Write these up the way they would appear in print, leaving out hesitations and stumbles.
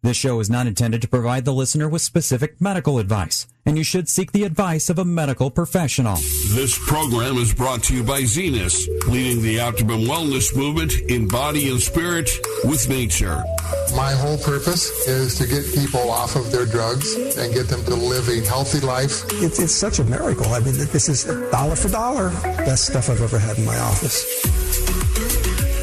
This show is not intended to provide the listener with specific medical advice, and you should seek the advice of a medical professional. This program is brought to you by Zenus, leading the optimum wellness movement in body and spirit with nature. My whole purpose is to get people off of their drugs and get them to live a healthy life. It's such a miracle. I mean, this is dollar for dollar. Best stuff I've ever had in my office.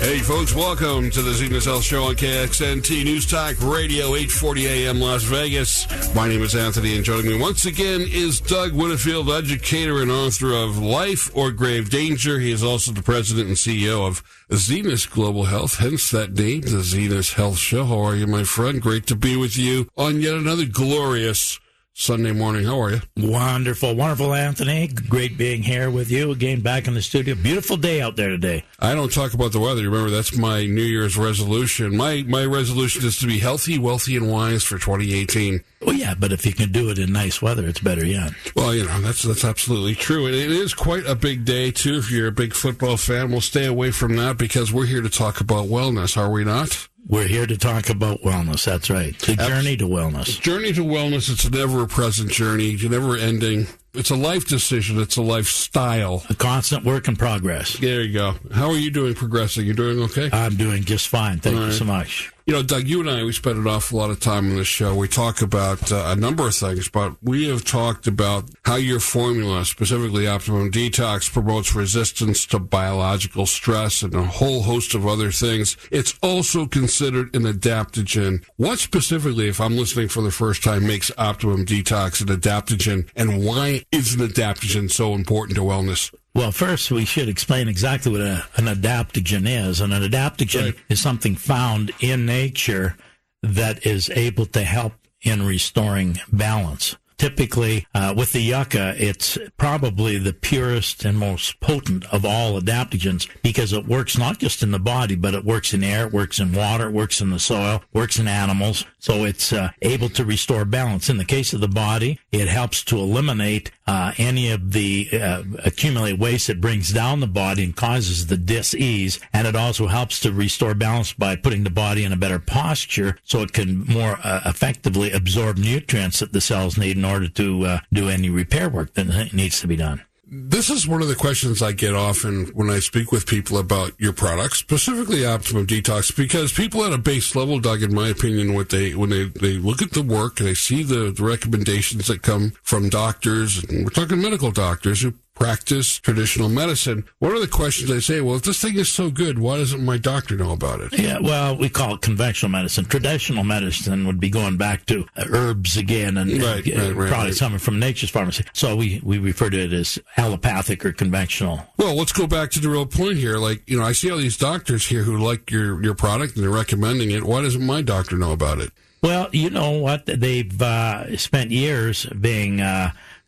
Hey, folks, welcome to the Zenus Health Show on KXNT News Talk Radio, 840 AM Las Vegas. My name is Anthony, and joining me once again is Doug Winterfield, educator and author of Life or Grave Danger. He is also the president and CEO of Zenus Global Health, hence that name, the Zenus Health Show. How are you, my friend? Great to be with you on yet another glorious Sunday morning. How are you? Wonderful, wonderful, Anthony. Great being here with you again, back in the studio. Beautiful day out there today. I don't talk about the weather. Remember, that's my New Year's resolution. My resolution is to be healthy, wealthy, and wise for 2018. Well, yeah, but if you can do it in nice weather, it's better, yeah. Well, you know, that's absolutely true. And it is quite a big day, too. If you're a big football fan, we'll stay away from that because we're here to talk about wellness, are we not? We're here to talk about wellness. That's right. The journey to wellness. Journey to wellness. It's a never-present journey. It's never-ending. It's a life decision. It's a lifestyle. A constant work in progress. There you go. How are you doing progressing? You doing okay? I'm doing just fine. Thank you so much. You know, Doug, you and I, we spend an awful lot of time on this show. We talk about a number of things, but we have talked about how your formula, specifically Optimum Detox, promotes resistance to biological stress and a whole host of other things. It's also considered an adaptogen. What specifically, if I'm listening for the first time, makes Optimum Detox an adaptogen, and why is an adaptogen so important to wellness? Well, first, we should explain exactly what an adaptogen is. And an adaptogen is something found in nature that is able to help in restoring balance. Typically, with the yucca, it's probably the purest and most potent of all adaptogens because it works not just in the body, but it works in air, it works in water, it works in the soil, works in animals. So it's able to restore balance. In the case of the body, it helps to eliminate any of the accumulated waste that brings down the body and causes the dis-ease. And it also helps to restore balance by putting the body in a better posture so it can more effectively absorb nutrients that the cells need in order to do any repair work that needs to be done. This is one of the questions I get often when I speak with people about your products, specifically Optimum Detox, because people at a base level, Doug, in my opinion, when they look at the work and they see the recommendations that come from doctors, and we're talking medical doctors who practice traditional medicine, one of the questions I say, well, if this thing is so good, why doesn't my doctor know about it? Yeah, well, we call it conventional medicine. Traditional medicine would be going back to herbs again and products coming from nature's pharmacy. So we refer to it as allopathic or conventional. Well, let's go back to the real point here. Like, you know, I see all these doctors here who like your product and they're recommending it. Why doesn't my doctor know about it? Well, you know what? They've spent years being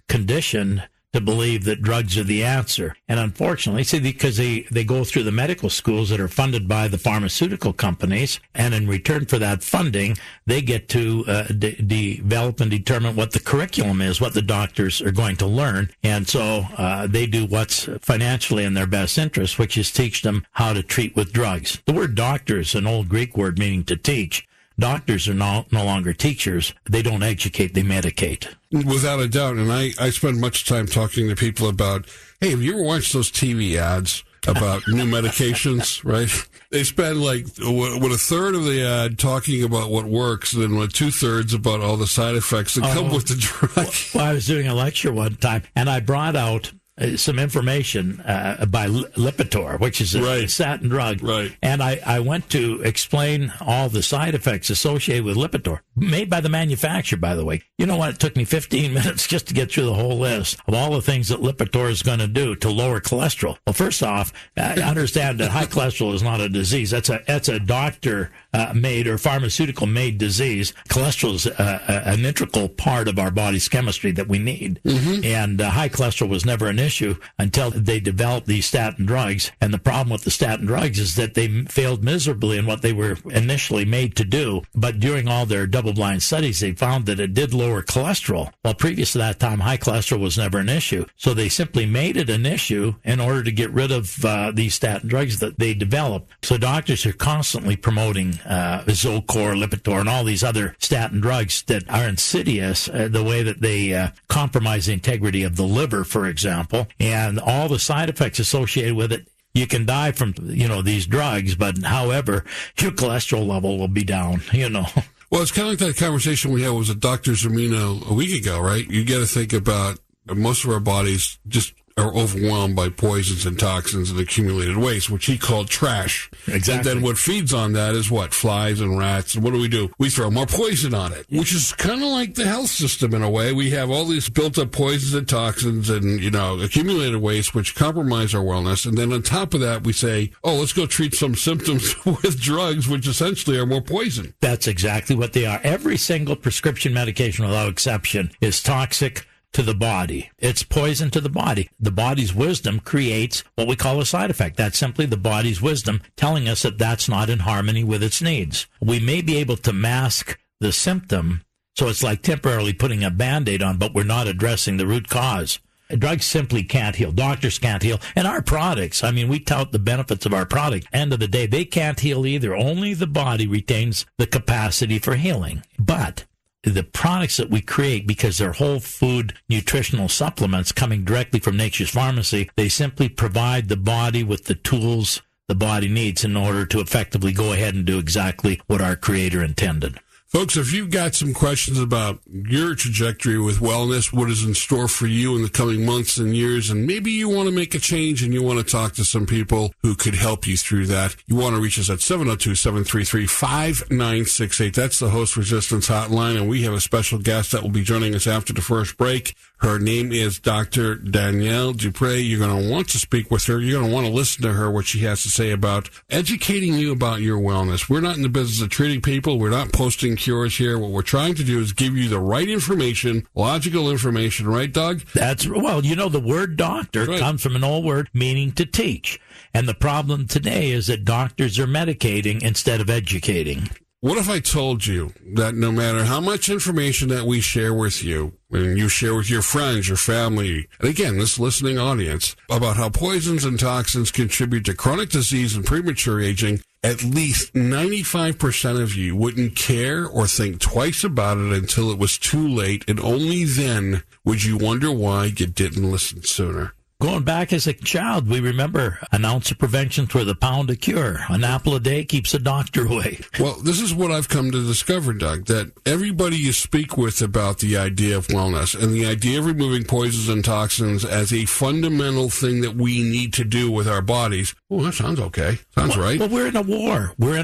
conditioned to believe that drugs are the answer. And unfortunately, see, because they go through the medical schools that are funded by the pharmaceutical companies, and in return for that funding, they get to develop and determine what the curriculum is, what the doctors are going to learn. And so they do what's financially in their best interest, which is teach them how to treat with drugs. The word doctor is an old Greek word meaning to teach. Doctors are no longer teachers. They don't educate, they medicate. Without a doubt. And I spend much time talking to people about, hey, have you ever watched those TV ads about new medications, right? They spend like a third of the ad talking about what works, and then 2/3 about all the side effects that come with the drug. Well, I was doing a lecture one time, and I brought out some information by Lipitor, which is a statin drug. Right. And I went to explain all the side effects associated with Lipitor, made by the manufacturer, by the way. You know what? It took me 15 minutes just to get through the whole list of all the things that Lipitor is going to do to lower cholesterol. Well, first off, I understand that high cholesterol is not a disease. That's a doctor-made or pharmaceutical-made disease. Cholesterol is an integral part of our body's chemistry that we need. Mm-hmm. And high cholesterol was never an issue issue until they developed these statin drugs. And the problem with the statin drugs is that they failed miserably in what they were initially made to do. But during all their double-blind studies, they found that it did lower cholesterol. Well, previous to that time, high cholesterol was never an issue. So they simply made it an issue in order to get rid of these statin drugs that they developed. So doctors are constantly promoting Zocor, Lipitor, and all these other statin drugs that are insidious, the way that they compromise the integrity of the liver, for example, and all the side effects associated with it. You can die from, these drugs, but however, your cholesterol level will be down, Well, it's kind of like that conversation we had with Dr. Zemino a week ago, right? You got to think about most of our bodies just are overwhelmed by poisons and toxins and accumulated waste, which he called trash. Exactly. And then what feeds on that is what? Flies and rats. And what do? We throw more poison on it, which is kind of like the health system in a way. We have all these built-up poisons and toxins and, accumulated waste, which compromise our wellness. And then on top of that, we say, let's go treat some symptoms with drugs, which essentially are more poison. That's exactly what they are. Every single prescription medication, without exception, is toxic to the body. It's poison to the body. The body's wisdom creates what we call a side effect. That's simply the body's wisdom telling us that that's not in harmony with its needs. We may be able to mask the symptom, so it's like temporarily putting a Band-Aid on, but we're not addressing the root cause. Drugs simply can't heal. Doctors can't heal. And our products, we tout the benefits of our product. End of the day, they can't heal either. Only the body retains the capacity for healing. But the products that we create, because they're whole food nutritional supplements coming directly from nature's pharmacy, they simply provide the body with the tools the body needs in order to effectively go ahead and do exactly what our Creator intended. Folks, if you've got some questions about your trajectory with wellness, what is in store for you in the coming months and years, and maybe you want to make a change and you want to talk to some people who could help you through that, you want to reach us at 702-733-5968. That's the Host Resistance Hotline, and we have a special guest that will be joining us after the first break. Her name is Dr. Danielle Duperret. You're going to want to speak with her. You're going to want to listen to her, what she has to say about educating you about your wellness. We're not in the business of treating people. We're not posting cures here. What we're trying to do is give you the right information, logical information, right, Doug? The word doctor comes from an old word meaning to teach. And the problem today is that doctors are medicating instead of educating. What if I told you that no matter how much information that we share with you, and you share with your friends, your family, and again, this listening audience, about how poisons and toxins contribute to chronic disease and premature aging, at least 95% of you wouldn't care or think twice about it until it was too late, and only then would you wonder why you didn't listen sooner. Going back as a child, we remember an ounce of prevention's worth a pound of cure. An apple a day keeps a doctor away. Well, this is what I've come to discover, Doug, that everybody you speak with about the idea of wellness and the idea of removing poisons and toxins as a fundamental thing that we need to do with our bodies. Oh, that sounds okay. Sounds right. Well, we're in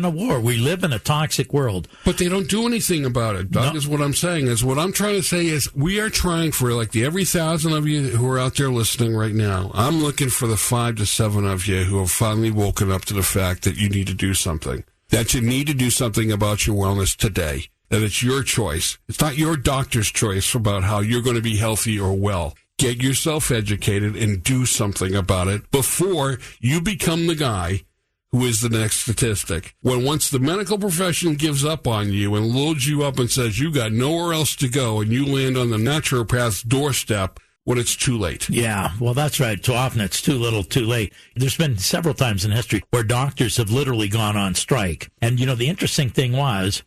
a war. We live in a toxic world. But they don't do anything about it, Doug, is what I'm saying. What I'm trying to say is we are trying for, like, the every 1,000 of you who are out there listening right now, I'm looking for the 5 to 7 of you who have finally woken up to the fact that you need to do something. That you need to do something about your wellness today. That it's your choice. It's not your doctor's choice about how you're going to be healthy or well. Get yourself educated and do something about it before you become the guy who is the next statistic. Once the medical profession gives up on you and loads you up and says you got nowhere else to go and you land on the naturopath's doorstep, when it's too late. Yeah, well, that's right. Too often it's too little, too late. There's been several times in history where doctors have literally gone on strike. And, the interesting thing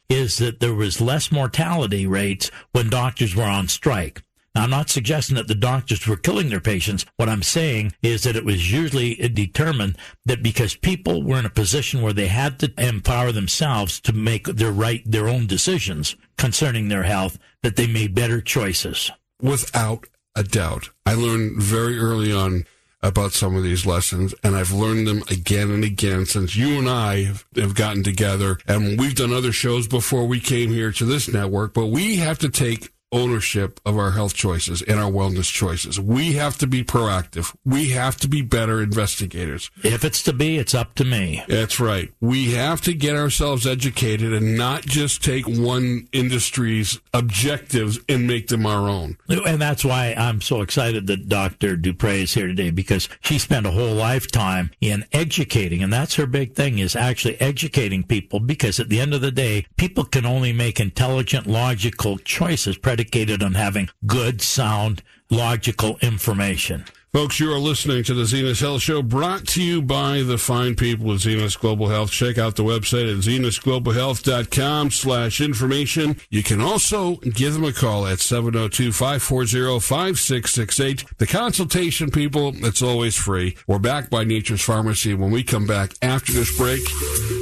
is that there was less mortality rates when doctors were on strike. Now, I'm not suggesting that the doctors were killing their patients. What I'm saying is that it was usually determined that because people were in a position where they had to empower themselves to make their own decisions concerning their health, that they made better choices. Without a doubt. I learned very early on about some of these lessons, and I've learned them again and again since you and I have gotten together. And we've done other shows before we came here to this network, but we have to take ownership of our health choices and our wellness choices. We have to be proactive. We have to be better investigators. If it's to be, it's up to me. That's right. We have to get ourselves educated and not just take one industry's objectives and make them our own. And that's why I'm so excited that Dr. Duperret is here today, because she spent a whole lifetime in educating, and that's her big thing, is actually educating people, because at the end of the day, people can only make intelligent, logical choices predicated on having good, sound, logical information. Folks, you are listening to the Zenus Health Show, brought to you by the fine people at Zenus Global Health. Check out the website at zenusglobalhealth.com/information. You can also give them a call at 702-540-5668. The consultation, people, it's always free. We're back by Nature's Pharmacy. When we come back after this break,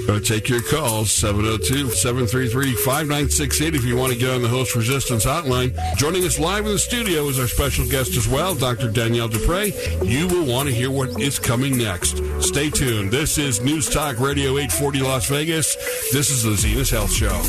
going to take your calls, 702-733-5968 if you want to get on the Host Resistance Hotline. Joining us live in the studio is our special guest as well, Dr. Danielle Duperret. You will want to hear what is coming next. Stay tuned. This is News Talk Radio 840 Las Vegas. This is the Zenus Health Show.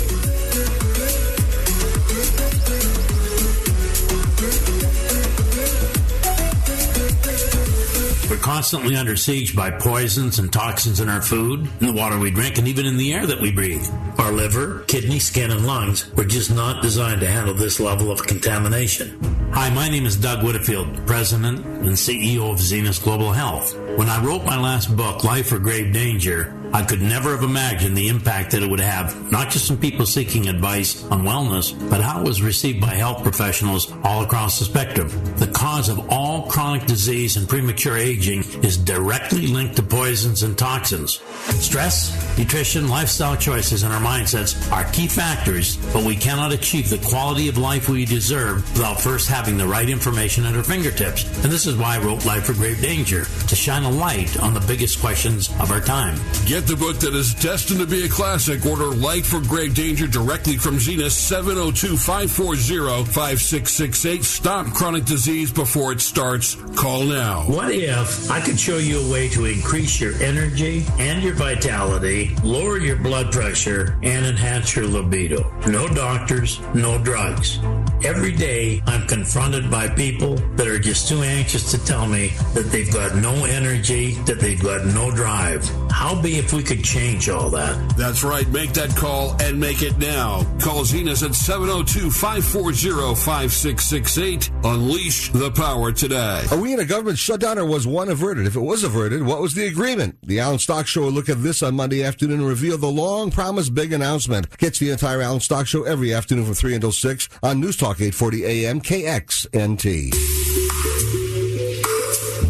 We're constantly under siege by poisons and toxins in our food, in the water we drink, and even in the air that we breathe. Our liver, kidney, skin, and lungs were just not designed to handle this level of contamination. Hi, my name is Doug Whitfield, President and CEO of Zenus Global Health. When I wrote my last book, Life or Grave Danger, I could never have imagined the impact that it would have, not just on people seeking advice on wellness, but how it was received by health professionals all across the spectrum. The cause of all chronic disease and premature aging is directly linked to poisons and toxins. Stress, nutrition, lifestyle choices, and our mindsets are key factors, but we cannot achieve the quality of life we deserve without first having the right information at our fingertips. And this is why I wrote Life or Grave Danger, to shine a light on the biggest questions of our time. Get the book that is destined to be a classic. Order Life or Grave Danger directly from Zenus, 702-540-5668. Stop chronic disease before it starts. Call now. What if I could show you a way to increase your energy and your vitality, lower your blood pressure, and enhance your libido? No doctors, no drugs. Every day, I'm confronted by people that are just too anxious to tell me that they've got no energy, that they've got no drive. How be if we could change all that? That's right. Make that call and make it now. Call Zenus at 702-540-5668. Unleash the power today. Are we in a government shutdown, or was one averted? If it was averted, what was the agreement? The Alan Stock Show will look at this on Monday afternoon and reveal the long-promised big announcement. Catch the entire Alan Stock Show every afternoon from 3 until 6 on News Talk 840 AM KXNT.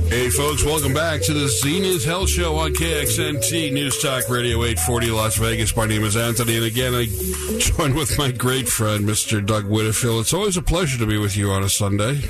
Hey, folks, welcome back to the Zenus Health Show on KXNT News Talk Radio 840 Las Vegas. My name is Anthony, and again, I join with my great friend, Mr. Doug Whitfield. It's always a pleasure to be with you on a Sunday.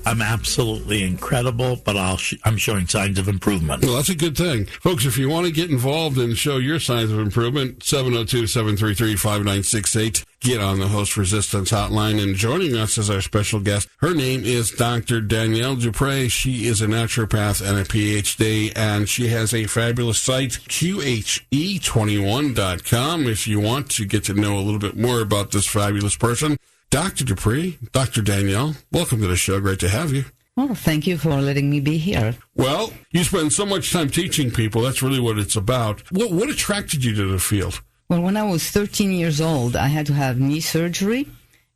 I'm absolutely incredible, but I'm showing signs of improvement. Well, that's a good thing. Folks, if you want to get involved and show your signs of improvement, 702-733-5968. Get on the Host Resistance Hotline. And joining us as our special guest, her name is Dr. Danielle Duperret. She is a naturopath and a PhD, and she has a fabulous site, QHE21.com, if you want to get to know a little bit more about this fabulous person. Dr. Duperret, Dr. Danielle, welcome to the show. Great to have you. Well, thank you for letting me be here. Well, you spend so much time teaching people. That's really what it's about. What attracted you to the field? Well, when I was 13 years old, I had to have knee surgery,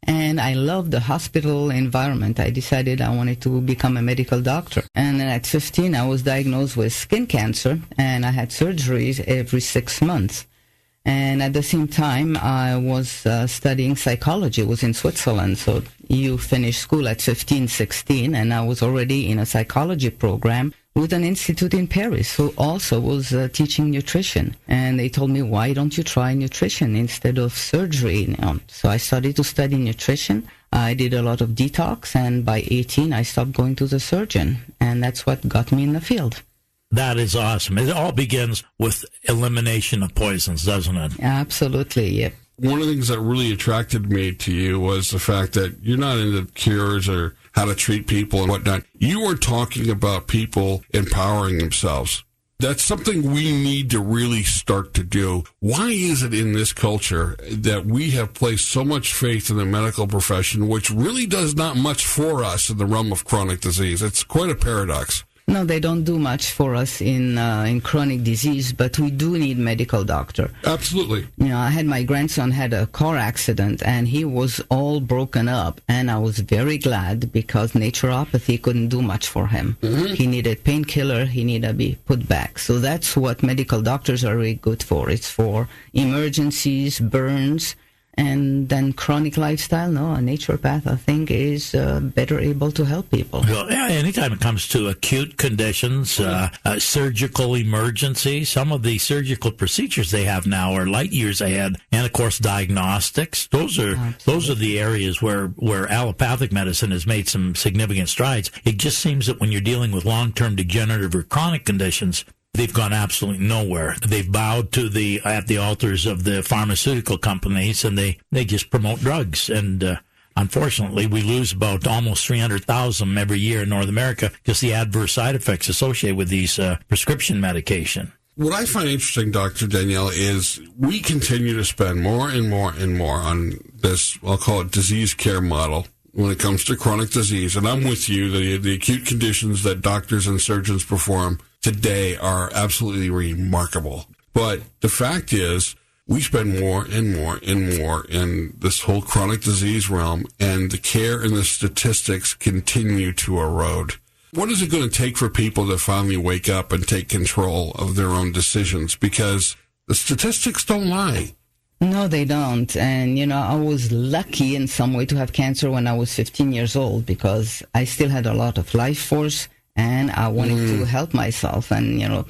and I loved the hospital environment. I decided I wanted to become a medical doctor. And then at 15, I was diagnosed with skin cancer, and I had surgeries every 6 months. And at the same time, I was studying psychology. I was in Switzerland, so you finish school at 15, 16, and I was already in a psychology program with an institute in Paris who also was teaching nutrition. And they told me, why don't you try nutrition instead of surgery? So I started to study nutrition. I did a lot of detox, and by 18, I stopped going to the surgeon. And that's what got me in the field. That is awesome. It all begins with elimination of poisons, doesn't it? Absolutely, yep. One of the things that really attracted me to you was the fact that you're not into cures or how to treat people and whatnot. You were talking about people empowering themselves. That's something we need to really start to do. Why is it in this culture that we have placed so much faith in the medical profession, which really does not much for us in the realm of chronic disease? It's quite a paradox. No, they don't do much for us in chronic disease, but we do need medical doctor. Absolutely. You know, I had my grandson had a car accident, and he was all broken up, and I was very glad because naturopathy couldn't do much for him. Mm-hmm. He needed painkiller, he needed to be put back. So that's what medical doctors are really good for. It's for emergencies, burns, and then chronic lifestyle. No, a naturopath, I think, is better able to help people. Well, anytime it comes to acute conditions, surgical emergency, some of the surgical procedures they have now are light years ahead, and of course diagnostics. Those are the areas where allopathic medicine has made some significant strides. It just seems that when you're dealing with long-term degenerative or chronic conditions, they've gone absolutely nowhere. They've bowed to at the altars of the pharmaceutical companies, and they just promote drugs. And unfortunately, we lose about almost 300,000 every year in North America because the adverse side effects associated with these prescription medication. What I find interesting, Dr. Danielle, is we continue to spend more and more and more on this, I'll call it disease care model, when it comes to chronic disease. And I'm with you, the acute conditions that doctors and surgeons perform today are absolutely remarkable. But the fact is, we spend more and more and more in this whole chronic disease realm, and the care and the statistics continue to erode. What is it going to take for people to finally wake up and take control of their own decisions? Because the statistics don't lie. No, they don't. And, you know, I was lucky in some way to have cancer when I was 15 years old because I still had a lot of life force and I wanted to help myself. And, you know,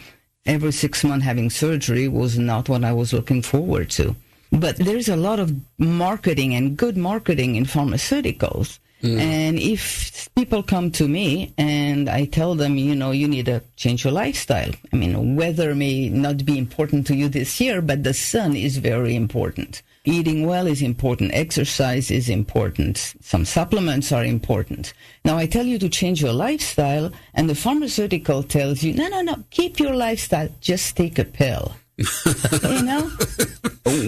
every 6 months having surgery was not what I was looking forward to. But there's a lot of marketing and good marketing in pharmaceuticals. And if people come to me and I tell them, you know, you need to change your lifestyle. I mean, weather may not be important to you this year, but the sun is very important. Eating well is important. Exercise is important. Some supplements are important. Now, I tell you to change your lifestyle, and the pharmaceutical tells you, no, keep your lifestyle. Just take a pill. You know,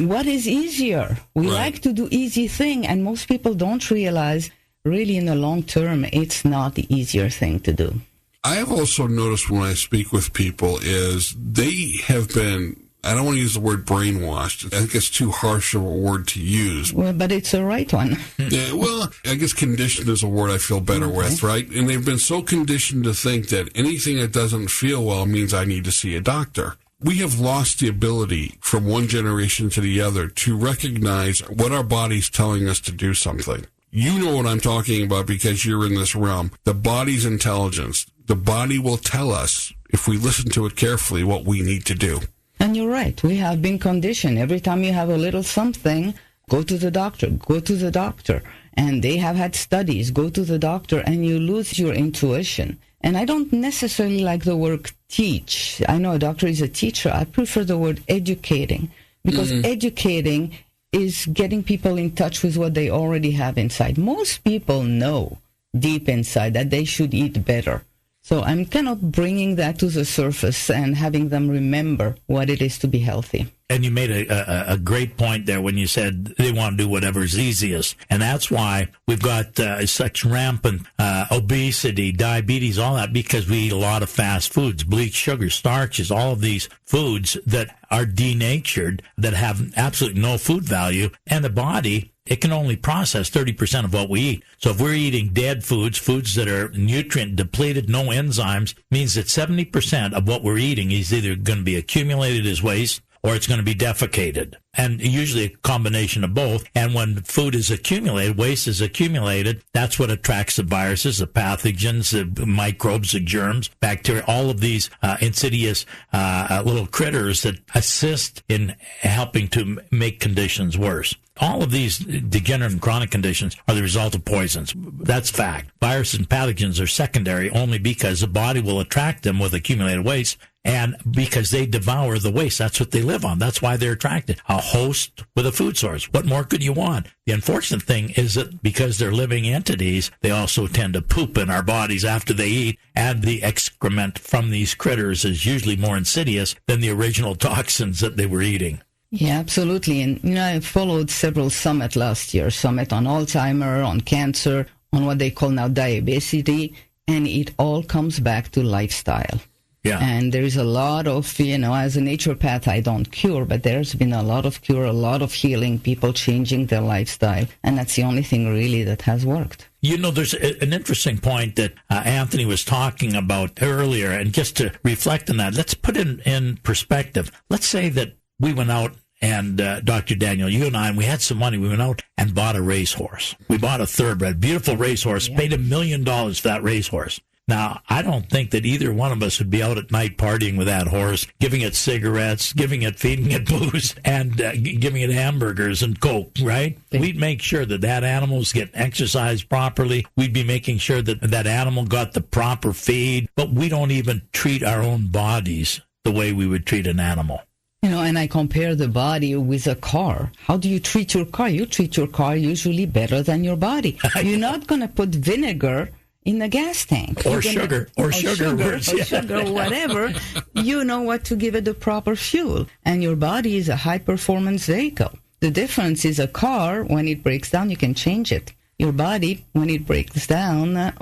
what is easier? We like to do easy thing, and most people don't realize really in the long term, it's not the easier thing to do. I have also noticed when I speak with people is they have been, I don't want to use the word brainwashed. I think it's too harsh of a word to use. Well, but it's the right one. Yeah, well, I guess conditioned is a word I feel better with, right? And they've been so conditioned to think that anything that doesn't feel well means I need to see a doctor. We have lost the ability from one generation to the other to recognize what our body's telling us to do something. You know what I'm talking about because you're in this realm. The body's intelligence. The body will tell us, if we listen to it carefully, what we need to do. And you're right. We have been conditioned. Every time you have a little something, go to the doctor, go to the doctor. And they have had studies, go to the doctor, and you lose your intuition. And I don't necessarily like the word teach. I know a doctor is a teacher. I prefer the word educating, because educating is getting people in touch with what they already have inside. Most people know deep inside that they should eat better. So I'm kind of bringing that to the surface and having them remember what it is to be healthy. And you made a great point there when you said they want to do whatever's easiest. And that's why we've got such rampant obesity, diabetes, all that, because we eat a lot of fast foods, bleached sugar, starches, all of these foods that are denatured, that have absolutely no food value. And the body, it can only process 30% of what we eat. So if we're eating dead foods, foods that are nutrient depleted, no enzymes, means that 70% of what we're eating is either going to be accumulated as waste or it's going to be defecated, and usually a combination of both. And when food is accumulated, waste is accumulated, that's what attracts the viruses, the pathogens, the microbes, the germs, bacteria, all of these insidious little critters that assist in helping to make conditions worse. All of these degenerative and chronic conditions are the result of poisons. That's fact. Viruses and pathogens are secondary only because the body will attract them with accumulated waste And because they devour the waste, that's what they live on. That's why they're attracted. A host with a food source. What more could you want? The unfortunate thing is that because they're living entities, they also tend to poop in our bodies after they eat, and the excrement from these critters is usually more insidious than the original toxins that they were eating. Yeah, absolutely. And, I followed several summits last year, summit on Alzheimer, on cancer, on what they call now diabetes, and it all comes back to lifestyle. Yeah. And there's a lot of, as a naturopath, I don't cure, but there's been a lot of cure, a lot of healing, people changing their lifestyle. And that's the only thing really that has worked. There's an interesting point that Anthony was talking about earlier, and just to reflect on that, let's put it in perspective. Let's say that we went out and Dr. Danielle, you and I, and we had some money. We went out and bought a racehorse. We bought a thoroughbred, beautiful racehorse, paid $1 million for that racehorse. Now, I don't think that either one of us would be out at night partying with that horse, giving it cigarettes, feeding it booze, and giving it hamburgers and Coke, right? We'd make sure that animal's getting exercised properly. We'd be making sure that that animal got the proper feed. But we don't even treat our own bodies the way we would treat an animal. And I compare the body with a car. How do you treat your car? You treat your car usually better than your body. You're not going to put vinegar in the gas tank. Or sugar, whatever. You know what to give it the proper fuel. And your body is a high-performance vehicle. The difference is a car, when it breaks down, you can change it. Your body, when it breaks down,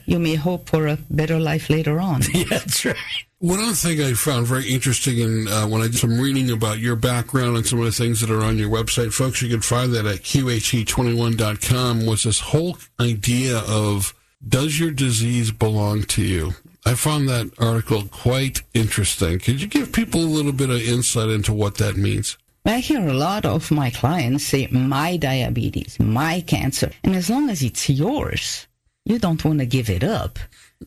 you may hope for a better life later on. Yeah, that's right. One other thing I found very interesting when I did some reading about your background and some of the things that are on your website, folks, you can find that at QHE21.com, was this whole idea of, does your disease belong to you? I found that article quite interesting. Could you give people a little bit of insight into what that means? I hear a lot of my clients say, my diabetes, my cancer. And as long as it's yours, you don't want to give it up.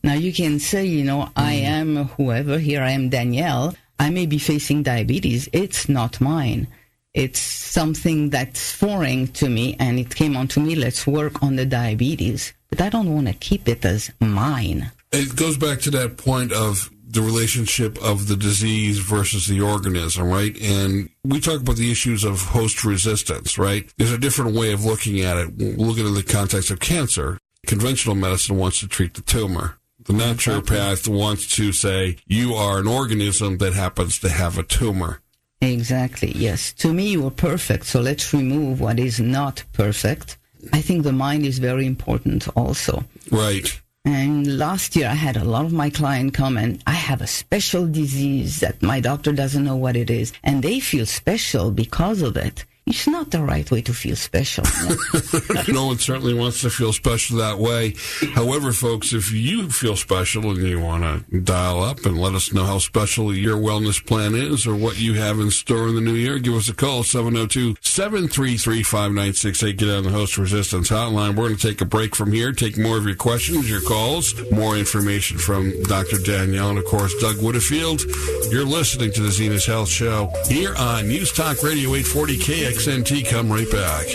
Now, you can say, I am whoever. Here I am, Danielle. I may be facing diabetes. It's not mine. It's something that's foreign to me, and it came onto me. Let's work on the diabetes. But I don't want to keep it as mine. It goes back to that point of the relationship of the disease versus the organism, right? And we talk about the issues of host resistance, right? There's a different way of looking at it. Looking in the context of cancer, conventional medicine wants to treat the tumor. The naturopath wants to say, you are an organism that happens to have a tumor. Exactly, yes. To me, you are perfect, so let's remove what is not perfect. I think the mind is very important also. Right. And last year, I had a lot of my clients come, and I have a special disease that my doctor doesn't know what it is, and they feel special because of it. It's not the right way to feel special. No one certainly wants to feel special that way. However, folks, if you feel special and you want to dial up and let us know how special your wellness plan is or what you have in store in the new year, give us a call, 702-733-5968. Get on the Host Resistance Hotline. We're going to take a break from here, take more of your questions, your calls, more information from Dr. Danielle and, of course, Doug Whitfield. You're listening to the Zenus Health Show here on News Talk Radio 840 KXNT. Come right back.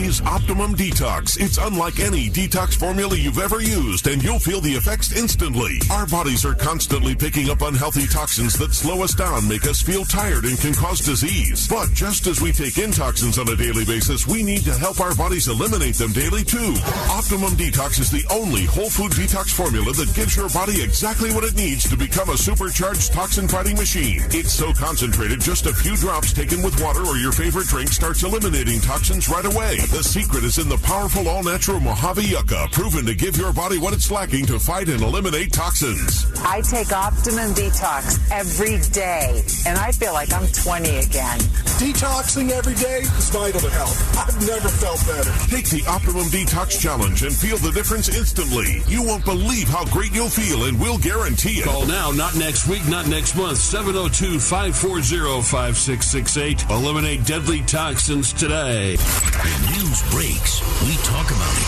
Is Optimum Detox. It's unlike any detox formula you've ever used, and you'll feel the effects instantly. Our bodies are constantly picking up unhealthy toxins that slow us down, make us feel tired, and can cause disease. But just as we take in toxins on a daily basis, we need to help our bodies eliminate them daily too. Optimum Detox is the only whole food detox formula that gives your body exactly what it needs to become a supercharged toxin-fighting machine. It's so concentrated, just a few drops taken with water or your favorite drink starts eliminating toxins right away. The secret is in the powerful all-natural Mojave Yucca, proven to give your body what it's lacking to fight and eliminate toxins. I take Optimum Detox every day, and I feel like I'm 20 again. Detoxing every day is vital to health. I've never felt better. Take the Optimum Detox Challenge and feel the difference instantly. You won't believe how great you'll feel, and we'll guarantee it. Call now, not next week, not next month, 702-540-5668. Eliminate deadly toxins today. When news breaks, we talk about it.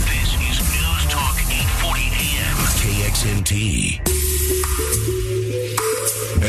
This is News Talk 840 AM. KXNT.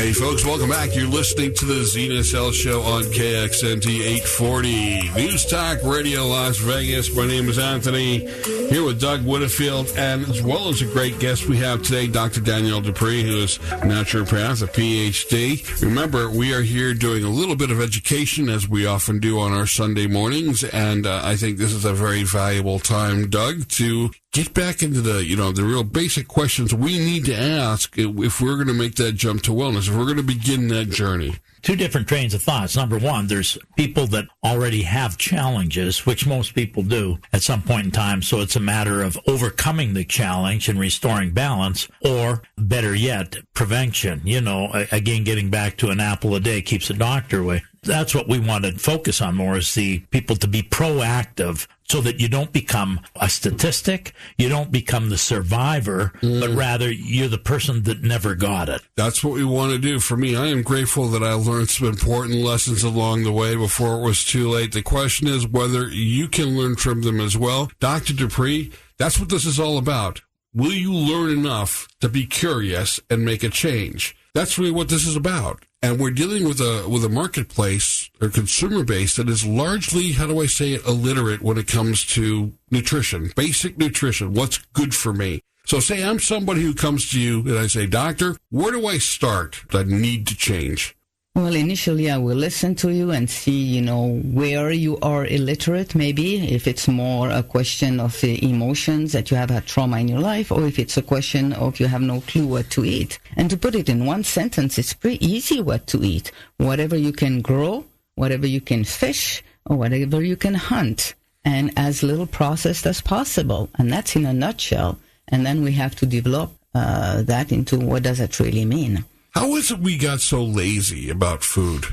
Hey, folks, welcome back. You're listening to the Zenus Health Show on KXNT 840. News Talk Radio Las Vegas. My name is Anthony, here with Doug Winfield, and as well as a great guest we have today, Dr. Danielle Duperret, who is a naturopath, a PhD. Remember, we are here doing a little bit of education, as we often do on our Sunday mornings, and I think this is a very valuable time, Doug, to get back into the real basic questions we need to ask if we're going to make that jump to wellness, if we're going to begin that journey. Two different trains of thoughts. Number one, there's people that already have challenges, which most people do at some point in time. So it's a matter of overcoming the challenge and restoring balance, or better yet, prevention. Again, getting back to an apple a day keeps the doctor away. That's what we want to focus on more, is the people to be proactive, so that you don't become a statistic, you don't become the survivor, but rather you're the person that never got it. That's what we want to do. For me, I am grateful that I learned some important lessons along the way before it was too late. The question is whether you can learn from them as well. Dr. Duperret, that's what this is all about. Will you learn enough to be curious and make a change? That's really what this is about. And we're dealing with a marketplace or consumer base that is largely, illiterate when it comes to nutrition, basic nutrition, what's good for me. So say I'm somebody who comes to you and I say, doctor, where do I start that need to change? Well, initially I will listen to you and see, where you are illiterate, maybe, if it's more a question of emotions that you have had trauma in your life, or if it's a question of you have no clue what to eat. And to put it in one sentence, it's pretty easy what to eat. Whatever you can grow, whatever you can fish, or whatever you can hunt, and as little processed as possible. And that's in a nutshell. And then we have to develop that into what does it really mean. How is it we got so lazy about food?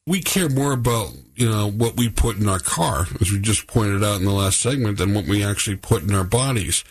We care more about, what we put in our car, as we just pointed out in the last segment, than what we actually put in our bodies.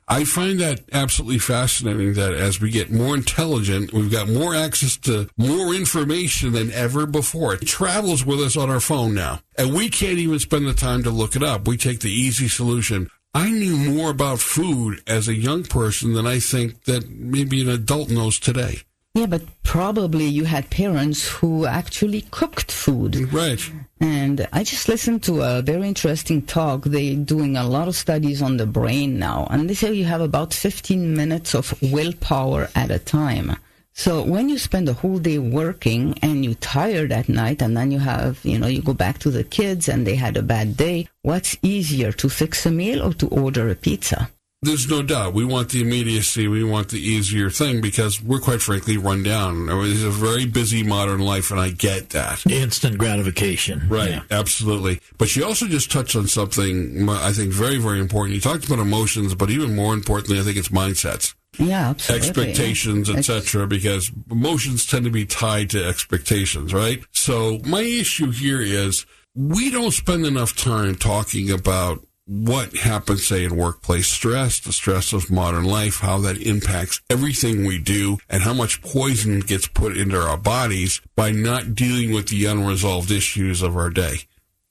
I find that absolutely fascinating that as we get more intelligent, we've got more access to more information than ever before. It travels with us on our phone now, and we can't even spend the time to look it up. We take the easy solution. I knew more about food as a young person than I think that maybe an adult knows today. Yeah, but probably you had parents who actually cooked food. Right. And I just listened to a very interesting talk. They're doing a lot of studies on the brain now. And they say you have about 15 minutes of willpower at a time. So when you spend a whole day working and you're tired at night, and then you have, you go back to the kids and they had a bad day, what's easier, to fix a meal or to order a pizza? There's no doubt. We want the immediacy. We want the easier thing because we're quite frankly run down. It's a very busy modern life, and I get that. Instant gratification. Right, yeah. Absolutely. But you also just touched on something I think very, very important. You talked about emotions, but even more importantly, I think it's mindsets. Yeah, absolutely. Expectations, etc., because emotions tend to be tied to expectations, right? So my issue here is we don't spend enough time talking about what happens, say, in workplace stress, the stress of modern life, how that impacts everything we do, and how much poison gets put into our bodies by not dealing with the unresolved issues of our day.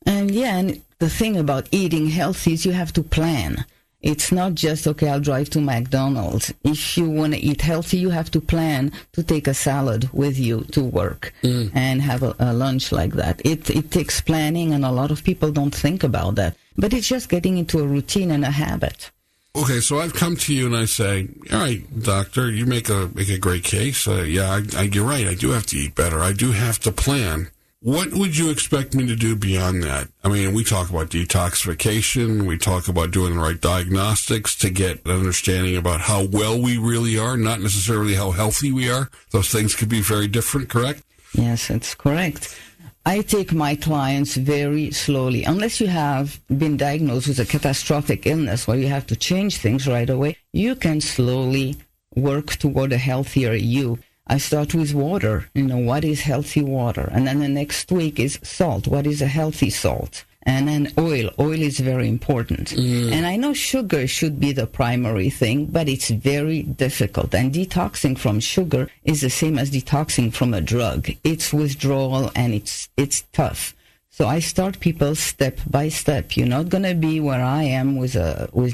And the thing about eating healthy is you have to plan. It's not just, okay, I'll drive to McDonald's. If you want to eat healthy, you have to plan to take a salad with you to work and have a lunch like that. It takes planning, and a lot of people don't think about that. But it's just getting into a routine and a habit. Okay, so I've come to you and I say, all right, doctor, you make a great case. You're right. I do have to eat better. I do have to plan. What would you expect me to do beyond that? I mean, we talk about detoxification. We talk about doing the right diagnostics to get an understanding about how well we really are, not necessarily how healthy we are. Those things could be very different, correct? Yes, that's correct. I take my clients very slowly. Unless you have been diagnosed with a catastrophic illness where you have to change things right away, you can slowly work toward a healthier you. I start with water. What is healthy water? And then the next week is salt. What is a healthy salt? And then oil. Oil is very important. And I know sugar should be the primary thing, but it's very difficult. And detoxing from sugar is the same as detoxing from a drug. It's withdrawal, and it's tough. So I start people step by step. You're not going to be where I am with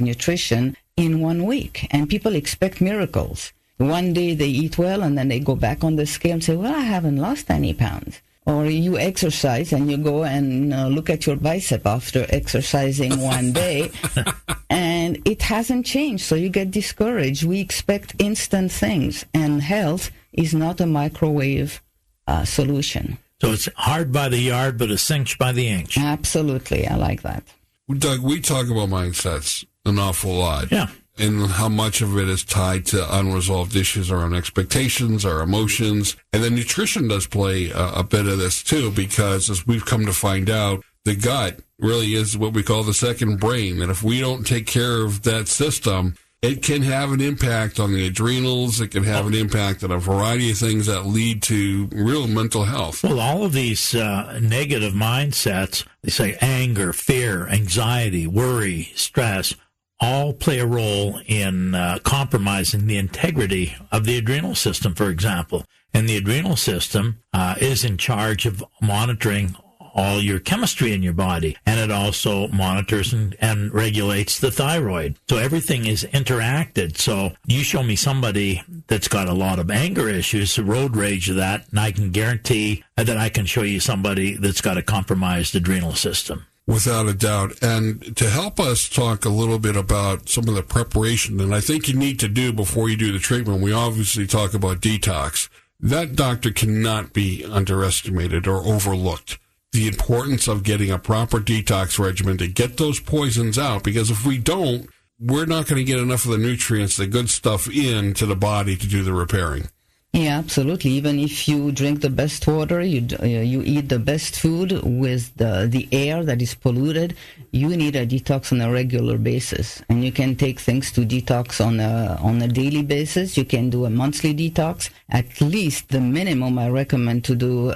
nutrition in 1 week. And people expect miracles. One day they eat well, and then they go back on the scale and say, well, I haven't lost any pounds. Or you exercise and you go and look at your bicep after exercising one day, and it hasn't changed, so you get discouraged. We expect instant things, and health is not a microwave solution. So it's hard by the yard, but a cinch by the inch. Absolutely, I like that. Doug, we talk about mindsets an awful lot. Yeah. And how much of it is tied to unresolved issues around expectations, our emotions. And then nutrition does play a bit of this too, because as we've come to find out, the gut really is what we call the second brain. And if we don't take care of that system, it can have an impact on the adrenals. It can have an impact on a variety of things that lead to real mental health. Well, all of these negative mindsets, they say anger, fear, anxiety, worry, stress, all play a role in compromising the integrity of the adrenal system, for example. And the adrenal system is in charge of monitoring all your chemistry in your body, and it also monitors and regulates the thyroid. So everything is interacted. So you show me somebody that's got a lot of anger issues, road rage of that, and I can guarantee that I can show you somebody that's got a compromised adrenal system. Without a doubt. And to help us talk a little bit about some of the preparation that I think you need to do before you do the treatment, we obviously talk about detox. That, doctor, cannot be underestimated or overlooked. The importance of getting a proper detox regimen to get those poisons out, because if we don't, we're not going to get enough of the nutrients, the good stuff, into the body to do the repairing. Yeah, absolutely. Even if you drink the best water, you eat the best food with the air that is polluted, you need a detox on a regular basis. And you can take things to detox on a daily basis. You can do a monthly detox. At least the minimum I recommend to do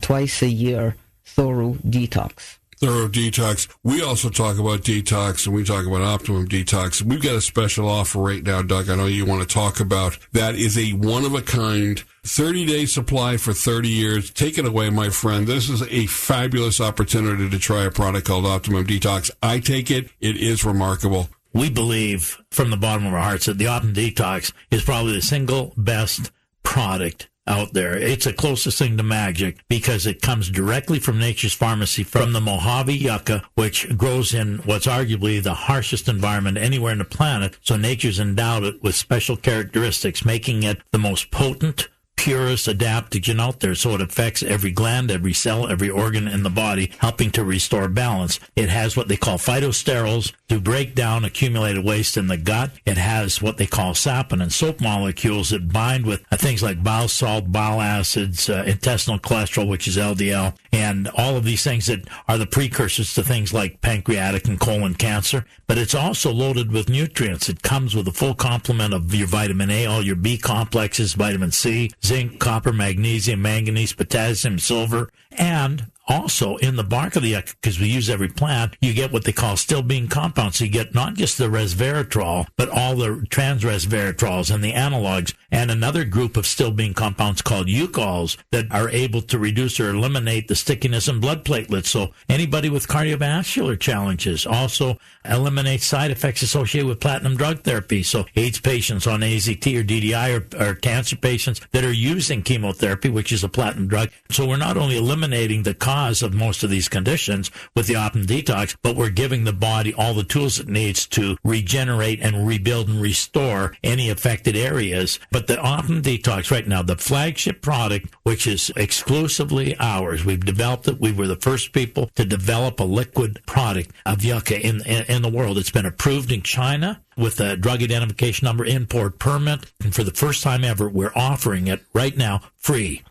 twice a year thorough detox. Thorough detox. We also talk about detox, and we talk about optimum detox. We've got a special offer right now, Doug. I know you want to talk about. That is a one-of-a-kind 30-day supply for 30 years. Take it away, my friend. This is a fabulous opportunity to try a product called Optimum Detox. I take it. It is remarkable. We believe from the bottom of our hearts that the Optimum Detox is probably the single best product out there. It's the closest thing to magic because it comes directly from nature's pharmacy, from the Mojave yucca, which grows in what's arguably the harshest environment anywhere on the planet. So nature's endowed it with special characteristics, making it the most potent, purest adaptogen out there. So it affects every gland, every cell, every organ in the body, helping to restore balance. It has what they call phytosterols to break down accumulated waste in the gut. It has what they call sapin and soap molecules that bind with things like bile salt, bile acids, intestinal cholesterol, which is LDL, and all of these things that are the precursors to things like pancreatic and colon cancer. But it's also loaded with nutrients. It comes with a full complement of your vitamin A, all your B complexes, vitamin C, zinc, copper, magnesium, manganese, potassium, silver, and also in the bark of the yucca, because we use every plant, you get what they call still being compounds. So you get not just the resveratrol, but all the trans-resveratrols and the analogs, and another group of still being compounds called eucols that are able to reduce or eliminate the stickiness in blood platelets. So anybody with cardiovascular challenges also eliminates side effects associated with platinum drug therapy. So AIDS patients on AZT or DDI or cancer patients that are using chemotherapy, which is a platinum drug. So we're not only eliminating the cause of most of these conditions with the Optimum Detox, but we're giving the body all the tools it needs to regenerate and rebuild and restore any affected areas. But the Optimum Detox right now, the flagship product, which is exclusively ours, we've developed it. We were the first people to develop a liquid product of yucca in the world. It's been approved in China with a drug identification number, import permit, and for the first time ever, we're offering it right now free.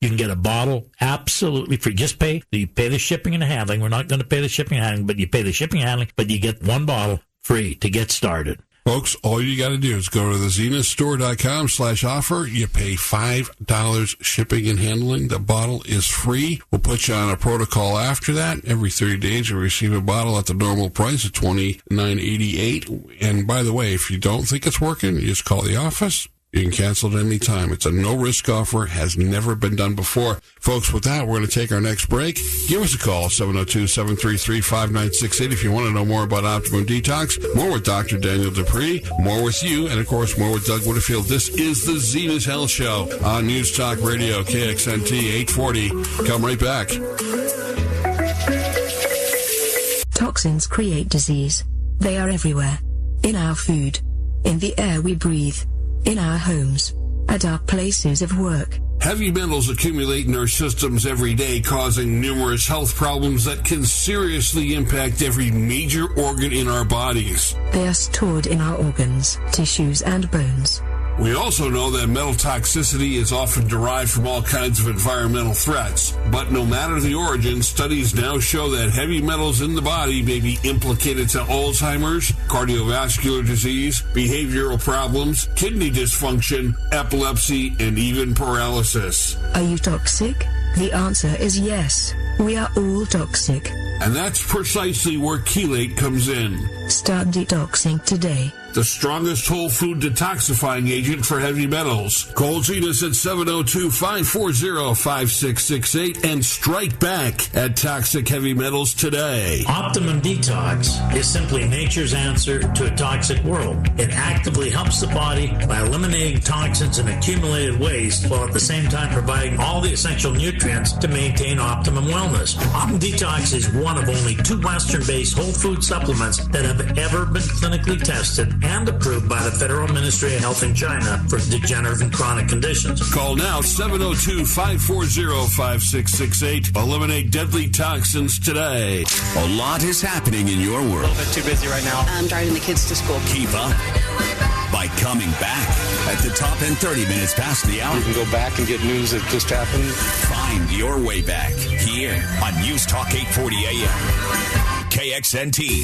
You can get a bottle absolutely free. Just pay the shipping and handling. We're not going to pay the shipping and handling, but you pay the shipping and handling, but you get one bottle free to get started. Folks, all you got to do is go to the zenusstore.com/offer. You pay $5 shipping and handling. The bottle is free. We'll put you on a protocol after that. Every 30 days, you receive a bottle at the normal price of $29.88. And by the way, if you don't think it's working, you just call the office. You can cancel it any time. It's a no-risk offer, has never been done before. Folks, with that, we're going to take our next break. Give us a call, 702-733-5968, if you want to know more about Optimum Detox, more with Dr. Danielle Duperret, more with you, and, of course, more with Doug Winterfield. This is the Zenus Health Show on News Talk Radio, KXNT 840. Come right back. Toxins create disease. They are everywhere. In our food. In the air we breathe. In our homes. At our places of work. Heavy metals accumulate in our systems every day, causing numerous health problems that can seriously impact every major organ in our bodies. They are stored in our organs, tissues, and bones. We also know that metal toxicity is often derived from all kinds of environmental threats. But no matter the origin, studies now show that heavy metals in the body may be implicated to Alzheimer's, cardiovascular disease, behavioral problems, kidney dysfunction, epilepsy, and even paralysis. Are you toxic? The answer is yes. We are all toxic. And that's precisely where chelate comes in. Start detoxing today. The strongest whole food detoxifying agent for heavy metals. Call Zenus at 702-540-5668 and strike back at toxic heavy metals today. Optimum Detox is simply nature's answer to a toxic world. It actively helps the body by eliminating toxins and accumulated waste while at the same time providing all the essential nutrients to maintain optimum wellness. Optimum Detox is one of only 2 Western-based whole food supplements that have ever been clinically tested and approved by the Federal Ministry of Health in China for degenerative and chronic conditions. Call now 702-540-5668. Eliminate deadly toxins today. A lot is happening in your world. A little bit too busy right now. I'm driving the kids to school. Keep up by coming back at the top end 30 minutes past the hour. You can go back and get news that just happened. Find your way back here on News Talk 840 AM. KXNT.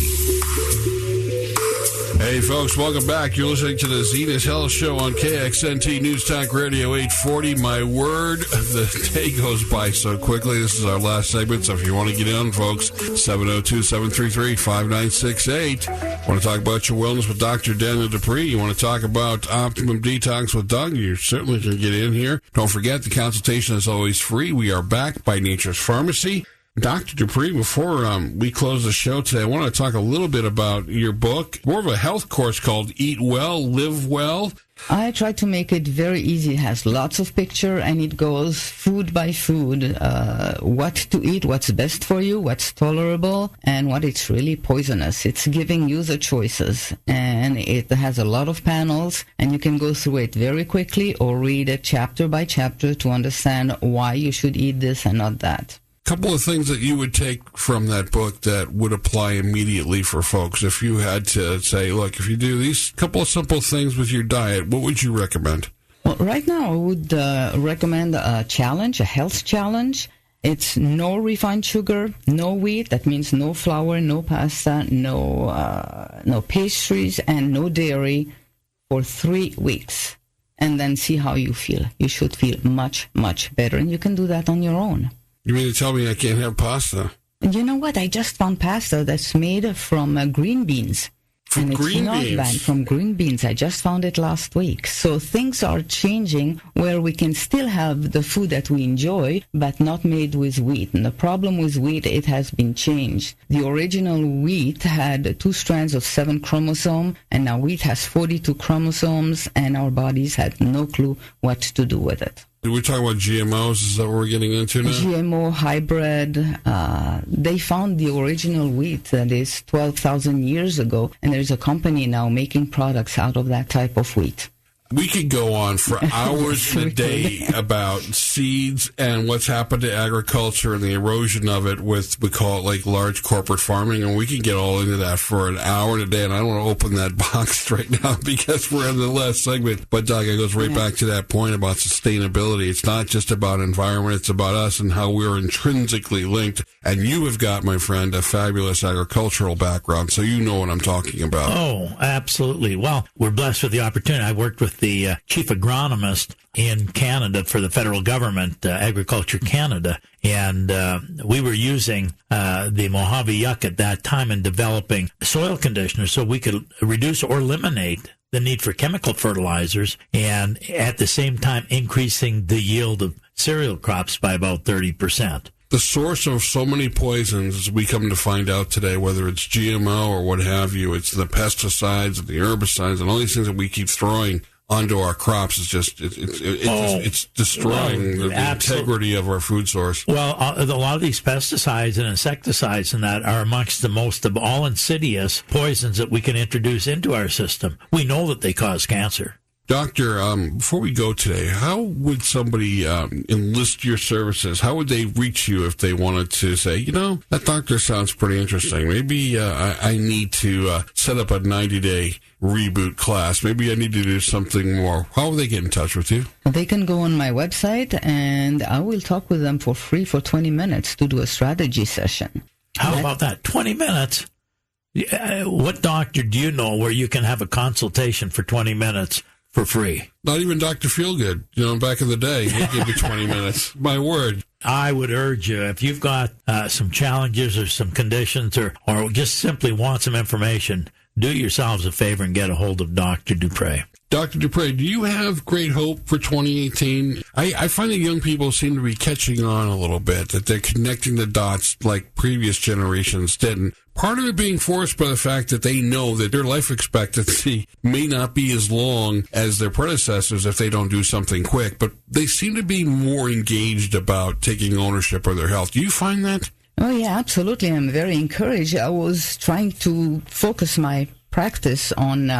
Hey, folks, welcome back. You're listening to the Zenus Health Show on KXNT News Talk Radio 840. My word, the day goes by so quickly. This is our last segment, so if you want to get in, folks, 702-733-5968. Want to talk about your wellness with Dr. Danielle Duperret? You want to talk about Optimum Detox with Doug? You certainly can get in here. Don't forget, the consultation is always free. We are backed by Nature's Pharmacy. Dr. Duperret, before we close the show today, I want to talk a little bit about your book, more of a health course called Eat Well, Live Well. I try to make it very easy. It has lots of picture, and it goes food by food, what to eat, what's best for you, what's tolerable, and what it's really poisonous. It's giving you the choices, and it has a lot of panels, and you can go through it very quickly or read it chapter by chapter to understand why you should eat this and not that. Couple of things that you would take from that book that would apply immediately for folks. If you had to say, look, if you do these couple of simple things with your diet, what would you recommend? Well, right now I would recommend a challenge, a health challenge. It's no refined sugar, no wheat. That means no flour, no pasta, no pastries, and no dairy for 3 weeks. And then see how you feel. You should feel much, much better. And you can do that on your own. You mean to tell me I can't have pasta? You know what? I just found pasta that's made from green beans. From green beans? From green beans. I just found it last week. So things are changing where we can still have the food that we enjoy, but not made with wheat. And the problem with wheat, it has been changed. The original wheat had 2 strands of 7 chromosomes, and now wheat has 42 chromosomes, and our bodies had no clue what to do with it. We're talking about GMOs. Is that what we're getting into now? GMO, hybrid. They found the original wheat that is 12,000 years ago, and there's a company now making products out of that type of wheat. We could go on for hours a day about seeds and what's happened to agriculture and the erosion of it with, we call it like large corporate farming, and we can get all into that for an hour and a day, and I don't want to open that box right now because we're in the last segment. But Doug, it goes right back to that point about sustainability. It's not just about environment, it's about us and how we're intrinsically linked. And you have got, my friend, a fabulous agricultural background, so you know what I'm talking about. Oh, absolutely. Well, we're blessed with the opportunity. I worked with the chief agronomist in Canada for the federal government, Agriculture Canada, and we were using the Mojave yucca at that time in developing soil conditioners so we could reduce or eliminate the need for chemical fertilizers, and at the same time increasing the yield of cereal crops by about 30%. The source of so many poisons, as we come to find out today, whether it's GMO or what have you, it's the pesticides and the herbicides and all these things that we keep throwing onto our crops. Is just it's destroying the integrity of our food source. Well, a lot of these pesticides and insecticides and that are amongst the most of all insidious poisons that we can introduce into our system. We know that they cause cancer. Doctor, before we go today, how would somebody enlist your services? How would they reach you if they wanted to say, that doctor sounds pretty interesting. Maybe I need to set up a 90-day reboot class. Maybe I need to do something more. How would they get in touch with you? They can go on my website, and I will talk with them for free for 20 minutes to do a strategy session. How about that? 20 minutes? What doctor do you know where you can have a consultation for 20 minutes? For free. Not even Dr. Feelgood, back in the day, he'd give you 20 minutes. My word. I would urge you, if you've got some challenges or some conditions or just simply want some information, do yourselves a favor and get a hold of Dr. Duperret. Dr. Duperret, do you have great hope for 2018? I find that young people seem to be catching on a little bit, that they're connecting the dots like previous generations didn't. Part of it being forced by the fact that they know that their life expectancy may not be as long as their predecessors if they don't do something quick, but they seem to be more engaged about taking ownership of their health. Do you find that? Oh, yeah, absolutely. I'm very encouraged. I was trying to focus my practice on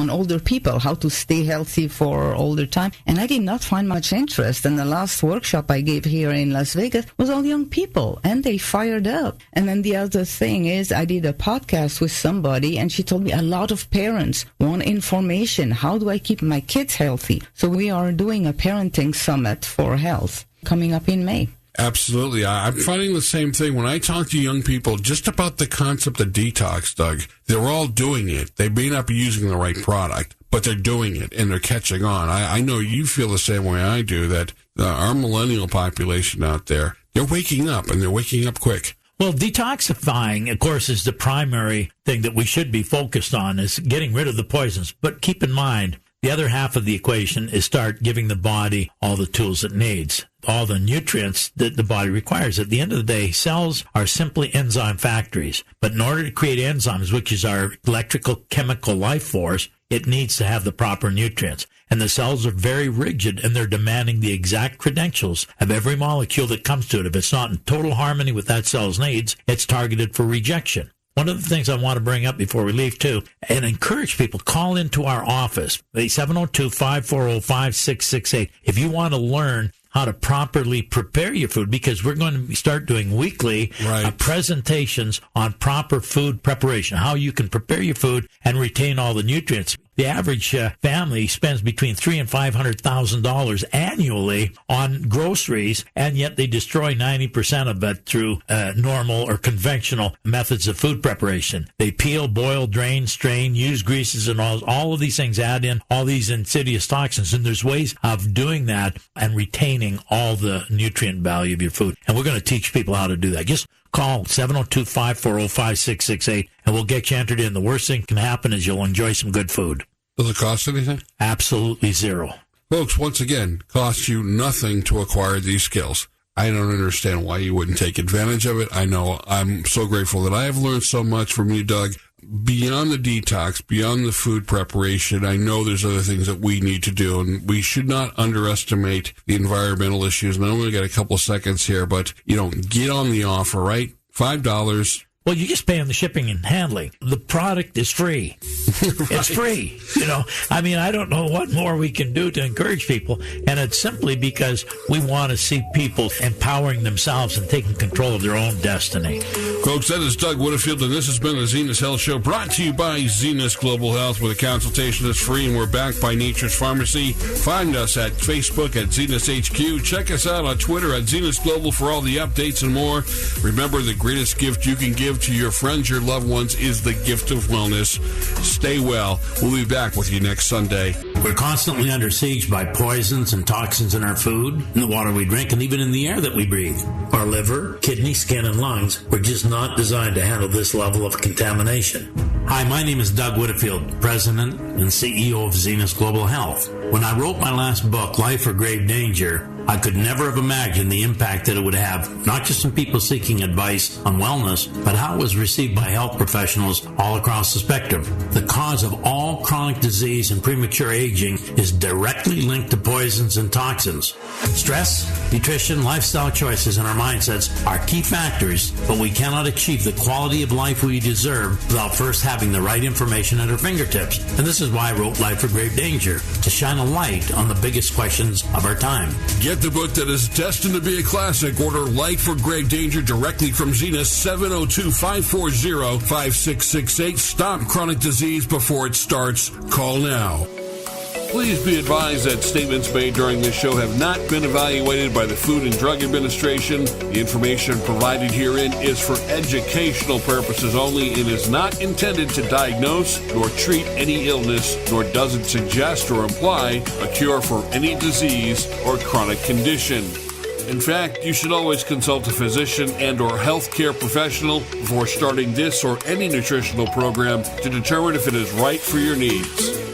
older people, how to stay healthy for older time. And I did not find much interest. And the last workshop I gave here in Las Vegas was all young people, and they fired up. And then the other thing is I did a podcast with somebody, and she told me a lot of parents want information. How do I keep my kids healthy? So we are doing a parenting summit for health coming up in May. Absolutely. I'm finding the same thing. When I talk to young people just about the concept of detox, Doug, they're all doing it. They may not be using the right product, but they're doing it, and they're catching on. I know you feel the same way I do, that our millennial population out there, they're waking up, and they're waking up quick. Well, detoxifying, of course, is the primary thing that we should be focused on, is getting rid of the poisons. But keep in mind, the other half of the equation is start giving the body all the tools it needs, all the nutrients that the body requires. At the end of the day, cells are simply enzyme factories. But in order to create enzymes, which is our electrical chemical life force, it needs to have the proper nutrients. And the cells are very rigid, and they're demanding the exact credentials of every molecule that comes to it. If it's not in total harmony with that cell's needs, it's targeted for rejection. One of the things I want to bring up before we leave, too, and encourage people, call into our office, 702-540-5668, if you want to learn how to properly prepare your food, because we're going to start doing weekly presentations on proper food preparation, how you can prepare your food and retain all the nutrients. The average family spends between $300,000 and $500,000 annually on groceries, and yet they destroy 90% of it through normal or conventional methods of food preparation. They peel, boil, drain, strain, use greases, and all of these things add in all these insidious toxins. And there's ways of doing that and retaining all the nutrient value of your food. And we're going to teach people how to do that. Just call 702-540-5668, and we'll get you entered in. The worst thing can happen is you'll enjoy some good food. Does it cost anything? Absolutely zero. Folks, once again, costs you nothing to acquire these skills. I don't understand why you wouldn't take advantage of it. I know I'm so grateful that I have learned so much from you, Doug. Beyond the detox, beyond the food preparation, I know there's other things that we need to do, and we should not underestimate the environmental issues. And I only got a couple of seconds here, but, get on the offer, right? $5. Well, you just pay on the shipping and handling. The product is free. Right. It's free. I don't know what more we can do to encourage people. And it's simply because we want to see people empowering themselves and taking control of their own destiny. Folks, that is Doug Winfield, and this has been the Zenus Health Show, brought to you by Zenus Global Health, where the consultation is free, and we're backed by Nature's Pharmacy. Find us at Facebook at Zenus HQ. Check us out on Twitter at Zenus Global for all the updates and more. Remember, the greatest gift you can give to your friends, your loved ones, is the gift of wellness. Stay well. We'll be back with you next Sunday. We're constantly under siege by poisons and toxins in our food, in the water we drink, and even in the air that we breathe. Our liver, kidney, skin, and lungs were just not designed to handle this level of contamination. Hi, my name is Doug Whitfield, President and CEO of Zenus Global Health. When I wrote my last book, Life or Grave Danger, I could never have imagined the impact that it would have, not just on people seeking advice on wellness, but how it was received by health professionals all across the spectrum. The cause of all chronic disease and premature aging is directly linked to poisons and toxins. Stress, nutrition, lifestyle choices, and our mindsets are key factors, but we cannot achieve the quality of life we deserve without first having the right information at our fingertips. And this is why I wrote Life or Grave Danger, to shine a light on the biggest questions of our time. Get the book that is destined to be a classic. Order Life or Grave Danger directly from Zenus, 702-540-5668. Stop chronic disease before it starts. Call now. Please be advised that statements made during this show have not been evaluated by the Food and Drug Administration. The information provided herein is for educational purposes only and is not intended to diagnose nor treat any illness, nor does it suggest or imply a cure for any disease or chronic condition. In fact, you should always consult a physician and or healthcare professional before starting this or any nutritional program to determine if it is right for your needs.